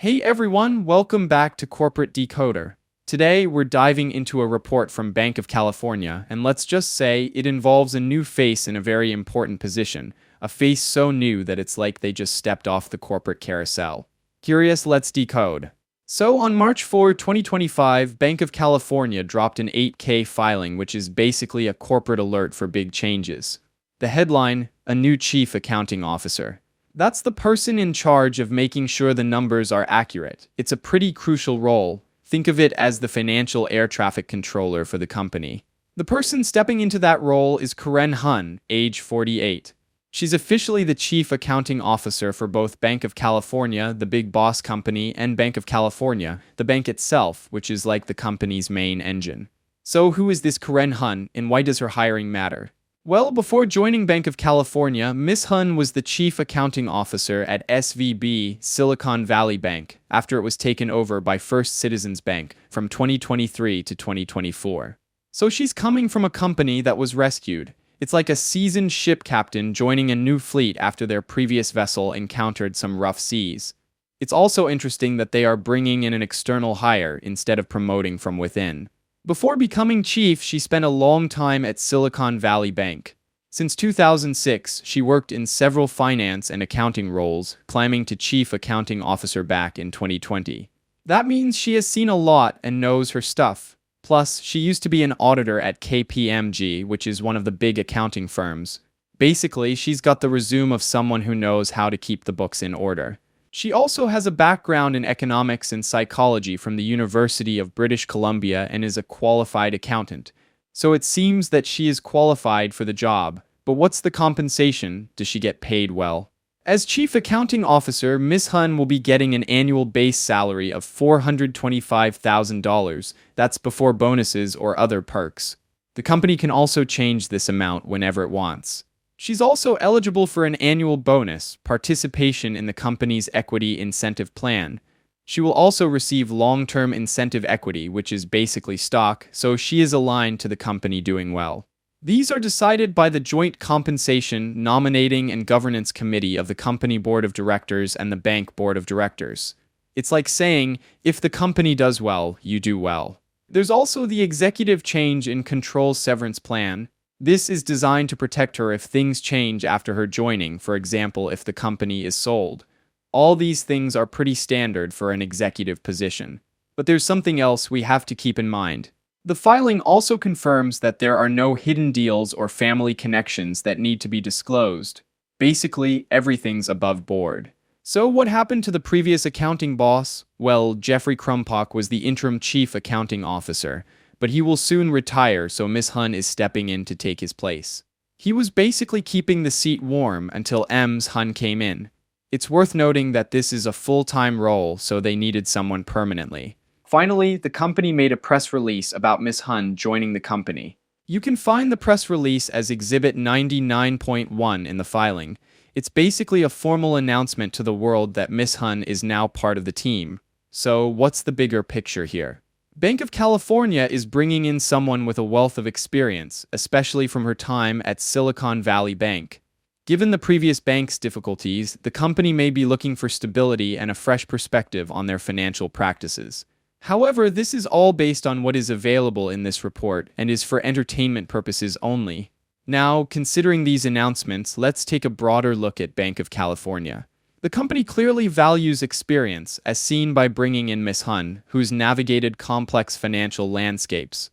Hey everyone, welcome back to Corporate Decoder. Today we're diving into a report from Banc of California, and let's just say it involves a new face in a very important position, a face so new that it's like they just stepped off the corporate carousel. Curious, let's decode. So on March 4, 2025, Banc of California dropped an 8K filing, which is basically a corporate alert for big changes. The headline, a new chief accounting officer. That's the person in charge of making sure the numbers are accurate. It's a pretty crucial role. Think of it as the financial air traffic controller for the company. The person stepping into that role is Karen Hun, age 48. She's officially the chief accounting officer for both Banc of California, the big boss company, and Banc of California, the bank itself, which is like the company's main engine. So who is this Karen Hun, and why does her hiring matter? Well, before joining Banc of California, Ms. Hun was the chief accounting officer at SVB, Silicon Valley Bank, after it was taken over by First Citizens Bank from 2023 to 2024. So she's coming from a company that was rescued. It's like a seasoned ship captain joining a new fleet after their previous vessel encountered some rough seas. It's also interesting that they are bringing in an external hire instead of promoting from within. Before becoming chief, she spent a long time at Silicon Valley Bank. Since 2006, she worked in several finance and accounting roles, climbing to chief accounting officer back in 2020. That means she has seen a lot and knows her stuff. Plus, she used to be an auditor at KPMG, which is one of the big accounting firms. Basically, she's got the resume of someone who knows how to keep the books in order. She also has a background in economics and psychology from the University of British Columbia and is a qualified accountant. So it seems that she is qualified for the job. But what's the compensation? Does she get paid well? As Chief Accounting Officer, Ms. Hun will be getting an annual base salary of $425,000. That's before bonuses or other perks. The company can also change this amount whenever it wants. She's also eligible for an annual bonus, participation in the company's equity incentive plan. She will also receive long-term incentive equity, which is basically stock, so she is aligned to the company doing well. These are decided by the Joint Compensation, Nominating, and Governance Committee of the company board of directors and the bank board of directors. It's like saying, if the company does well, you do well. There's also the Executive Change in Control Severance Plan. This is designed to protect her if things change after her joining, for example, if the company is sold. All these things are pretty standard for an executive position. But there's something else we have to keep in mind. The filing also confirms that there are no hidden deals or family connections that need to be disclosed. Basically, everything's above board. So what happened to the previous accounting boss? Well, Jeffrey Krumpock was the interim chief accounting officer. But he will soon retire, so Ms. Hun is stepping in to take his place. He was basically keeping the seat warm until Ms. Hun came in. It's worth noting that this is a full-time role, so they needed someone permanently. Finally, the company made a press release about Ms. Hun joining the company. You can find the press release as Exhibit 99.1 in the filing. It's basically a formal announcement to the world that Ms. Hun is now part of the team. So, what's the bigger picture here? Banc of California is bringing in someone with a wealth of experience, especially from her time at Silicon Valley Bank. Given the previous bank's difficulties, the company may be looking for stability and a fresh perspective on their financial practices. However, this is all based on what is available in this report and is for entertainment purposes only. Now, considering these announcements, let's take a broader look at Banc of California. The company clearly values experience, as seen by bringing in Ms. Hun, who's navigated complex financial landscapes.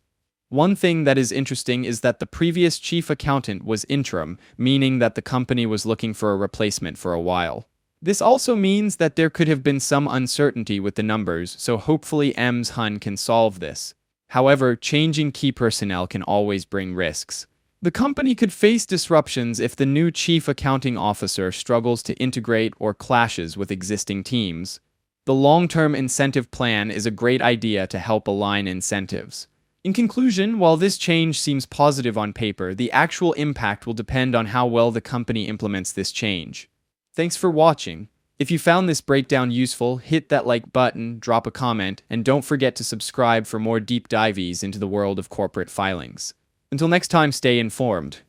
One thing that is interesting is that the previous chief accountant was interim, meaning that the company was looking for a replacement for a while. This also means that there could have been some uncertainty with the numbers, so hopefully Ms. Hun can solve this. However, changing key personnel can always bring risks. The company could face disruptions if the new chief accounting officer struggles to integrate or clashes with existing teams. The long-term incentive plan is a great idea to help align incentives. In conclusion, while this change seems positive on paper, the actual impact will depend on how well the company implements this change. Thanks for watching. If you found this breakdown useful, hit that like button, drop a comment, and don't forget to subscribe for more deep dives into the world of corporate filings. Until next time, stay informed.